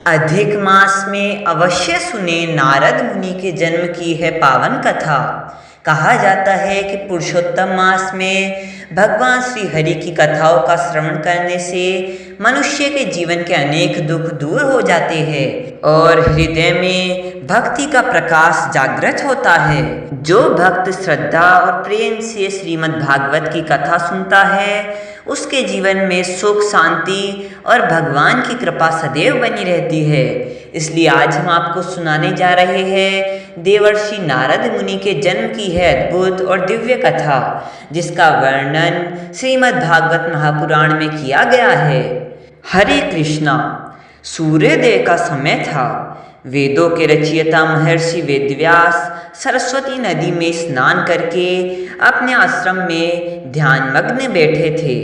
अधिक मास में अवश्य सुने नारद मुनि के जन्म की है पावन कथा। कहा जाता है कि पुरुषोत्तम मास में भगवान श्री हरि की कथाओं का श्रवण करने से मनुष्य के जीवन के अनेक दुख दूर हो जाते हैं और हृदय में भक्ति का प्रकाश जागृत होता है। जो भक्त श्रद्धा और प्रेम से श्रीमद् भागवत की कथा सुनता है उसके जीवन में सुख, शांति और भगवान की कृपा सदैव बनी रहती है। इसलिए आज हम आपको सुनाने जा रहे हैं देवर्षि नारद मुनि के जन्म की है अद्भुत और दिव्य कथा, जिसका वर्णन श्रीमद् भागवत महापुराण में किया गया है। हरे कृष्णा। सूर्योदय का समय था। वेदों के रचयिता महर्षि वेदव्यास सरस्वती नदी में स्नान करके अपने आश्रम में ध्यानमग्न बैठे थे।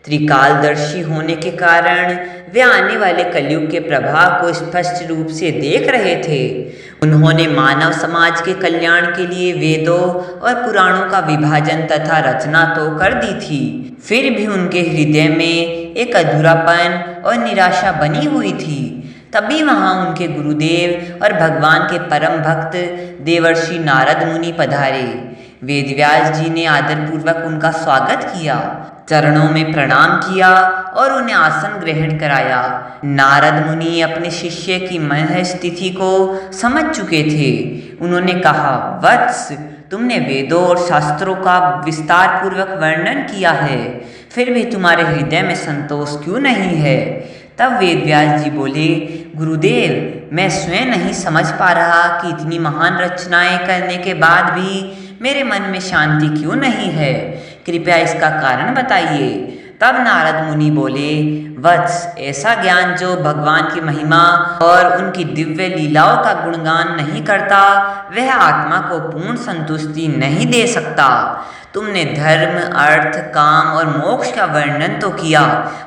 त्रिकालदर्शी होने के कारण वे आने वाले कलयुग के प्रभाव को स्पष्ट रूप से देख रहे थे। उन्होंने मानव समाज के कल्याण के लिए वेदों और पुराणों का विभाजन तथा रचना तो कर दी थी, फिर भी उनके हृदय में एक अधूरापन और निराशा बनी हुई थी। तभी वहां उनके गुरुदेव और भगवान के परम भक्त देवर्षि नारद मुनि पधारे। वेदव्यास जी ने आदरपूर्वक उनका स्वागत किया, चरणों में प्रणाम किया और उन्हें आसन ग्रहण कराया। नारद मुनि अपने शिष्य की मन स्थिति को समझ चुके थे। उन्होंने कहा, वत्स, तुमने वेदों और शास्त्रों का विस्तार पूर्वक वर्णन किया है, फिर भी तुम्हारे हृदय में संतोष क्यों नहीं है? तब वेदव्यास जी बोले, गुरुदेव, मैं स्वयं नहीं समझ पा रहा कि इतनी महान रचनाएं करने के बाद भी मेरे मन में शांति क्यों नहीं है। कृपया इसका कारण बताइए। तब नारद मुनि बोले, वत्स, ऐसा ज्ञान जो भगवान की महिमा और उनकी दिव्य लीलाओं का गुणगान नहीं करता वह आत्मा को पूर्ण संतुष्टि नहीं दे सकता। तुमने धर्म, अर्थ, काम और मोक्ष का वर्णन तो किया,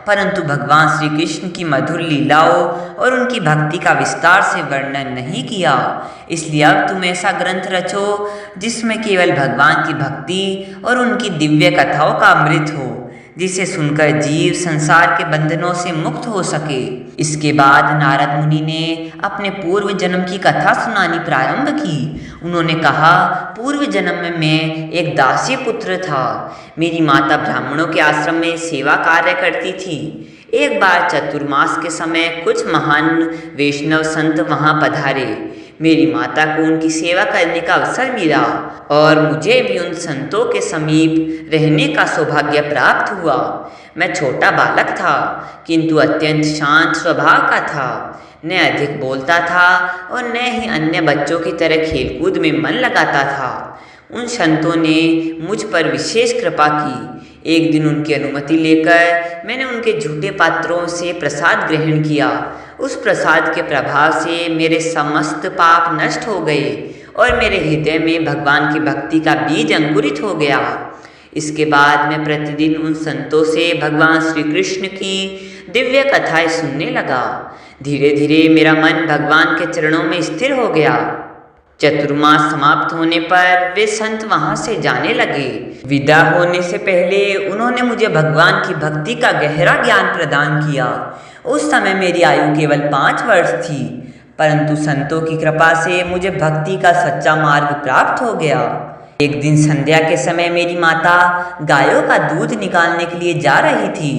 परंतु भगवान श्री कृष्ण की मधुर लीलाओं और उनकी भक्ति का विस्तार से वर्णन नहीं किया। इसलिए अब तुम ऐसा ग्रंथ रचो जिसमें केवल भगवान की भक्ति और उनकी दिव्य कथाओं का अमृत हो, जिसे सुनकर जीव संसार के बंधनों से मुक्त हो सके। इसके बाद नारद मुनि ने अपने पूर्व जन्म की कथा सुनानी प्रारंभ की। उन्होंने कहा, पूर्व जन्म में मैं एक दासी पुत्र था। मेरी माता ब्राह्मणों के आश्रम में सेवा कार्य करती थी। एक बार चतुर्मास के समय कुछ महान वैष्णव संत वहां पधारे। मेरी माता को उनकी सेवा करने का अवसर मिला और मुझे भी उन संतों के समीप रहने का सौभाग्य प्राप्त हुआ। मैं छोटा बालक था, किंतु अत्यंत शांत स्वभाव का था। न अधिक बोलता था और न ही अन्य बच्चों की तरह खेलकूद में मन लगाता था। उन संतों ने मुझ पर विशेष कृपा की। एक दिन उनकी अनुमति लेकर मैंने उनके झूठे पात्रों से प्रसाद ग्रहण किया। उस प्रसाद के प्रभाव से मेरे समस्त पाप नष्ट हो गए और मेरे हृदय में भगवान की भक्ति का बीज अंकुरित हो गया। इसके बाद मैं प्रतिदिन उन संतों से भगवान श्री कृष्ण की दिव्य कथाएं सुनने लगा। धीरे धीरे मेरा मन भगवान के चरणों में स्थिर हो गया। चतुर्मास समाप्त होने पर वे संत वहां से जाने लगे। विदा होने से पहले उन्होंने मुझे भगवान की भक्ति का गहरा ज्ञान प्रदान किया। उस समय मेरी आयु केवल 5 वर्ष थी, परंतु संतों की कृपा से मुझे भक्ति का सच्चा मार्ग प्राप्त हो गया। एक दिन संध्या के समय मेरी माता गायों का दूध निकालने के लिए जा रही थी।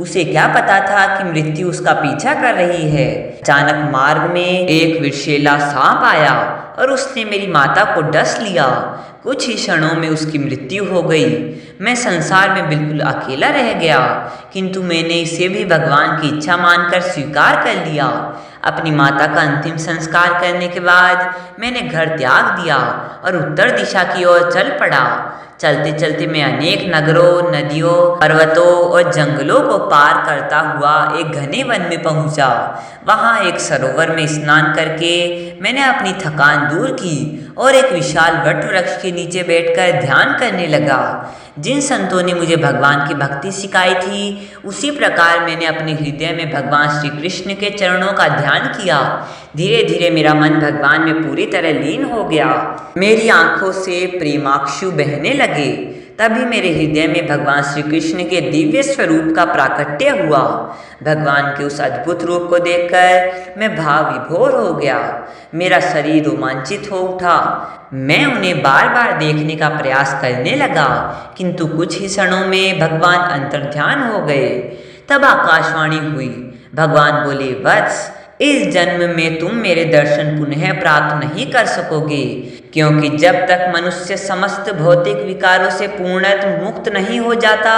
उसे क्या पता था कि मृत्यु उसका पीछा कर रही है। अचानक मार्ग में एक विषैला सांप आया और उसने मेरी माता को डस लिया। कुछ ही क्षणों में उसकी मृत्यु हो गई। मैं संसार में बिल्कुल अकेला रह गया, किंतु मैंने इसे भी भगवान की इच्छा मानकर स्वीकार कर लिया। अपनी माता का अंतिम संस्कार करने के बाद मैंने घर त्याग दिया और उत्तर दिशा की ओर चल पड़ा। चलते चलते मैं अनेक नगरों, नदियों, पर्वतों और जंगलों को पार करता हुआ एक घने वन में पहुंचा। वहां एक सरोवर में स्नान करके मैंने अपनी थकान दूर की और एक विशाल वट वृक्ष के नीचे बैठकर ध्यान करने लगा। जिन संतों ने मुझे भगवान की भक्ति सिखाई थी, उसी प्रकार मैंने अपने हृदय में भगवान श्री कृष्ण के चरणों का ध्यान किया। धीरे धीरे मेरा मन भगवान में पूरी तरह लीन हो गया। मेरी आंखों से प्रेमाक्षु बहने लगे। तभी मेरे हृदय में भगवान श्री कृष्ण के दिव्य स्वरूप का प्राकट्य हुआ। भगवान के उस अद्भुत रूप को देखकर मैं भाव विभोर हो गया। मेरा शरीर रोमांचित हो उठा। मैं उन्हें बार बार देखने का प्रयास करने लगा, किंतु कुछ ही क्षणों में भगवान अंतर्ध्यान हो गए। तब आकाशवाणी हुई। भगवान बोले, वत्स, इस जन्म में तुम मेरे दर्शन पुनः प्राप्त नहीं कर सकोगे, क्योंकि जब तक मनुष्य समस्त भौतिक विकारों से पूर्णतः मुक्त नहीं हो जाता,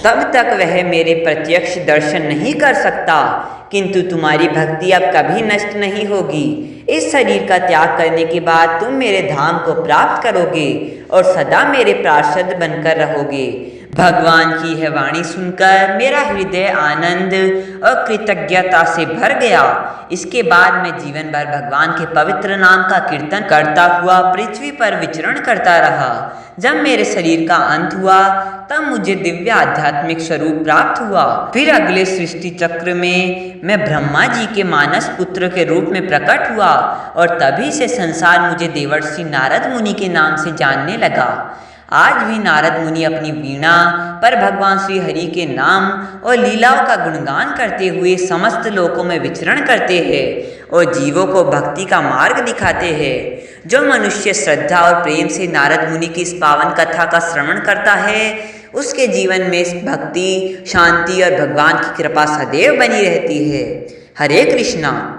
तब तक वह मेरे प्रत्यक्ष दर्शन नहीं कर सकता। किंतु तुम्हारी भक्ति अब कभी नष्ट नहीं होगी। इस शरीर का त्याग करने के बाद तुम मेरे धाम को प्राप्त करोगे और सदा मेरे पार्षद बनकर रहोगे। भगवान की यह वाणी सुनकर मेरा हृदय आनंद और कृतज्ञता से भर गया। इसके बाद मैं जीवन भर भगवान के पवित्र नाम का कीर्तन करता हुआ पृथ्वी पर विचरण करता रहा। जब मेरे शरीर का अंत हुआ, तब मुझे दिव्य आध्यात्मिक स्वरूप प्राप्त हुआ। फिर अगले सृष्टि चक्र में मैं ब्रह्मा जी के मानस पुत्र के रूप में प्रकट हुआ और तभी से संसार मुझे देवर्षि नारद मुनि के नाम से जानने लगा। आज भी नारद मुनि अपनी वीणा पर भगवान श्री हरि के नाम और लीलाओं का गुणगान करते हुए समस्त लोकों में विचरण करते हैं और जीवों को भक्ति का मार्ग दिखाते हैं। जो मनुष्य श्रद्धा और प्रेम से नारद मुनि की इस पावन कथा का श्रवण करता है, उसके जीवन में भक्ति, शांति और भगवान की कृपा सदैव बनी रहती है। हरे कृष्णा।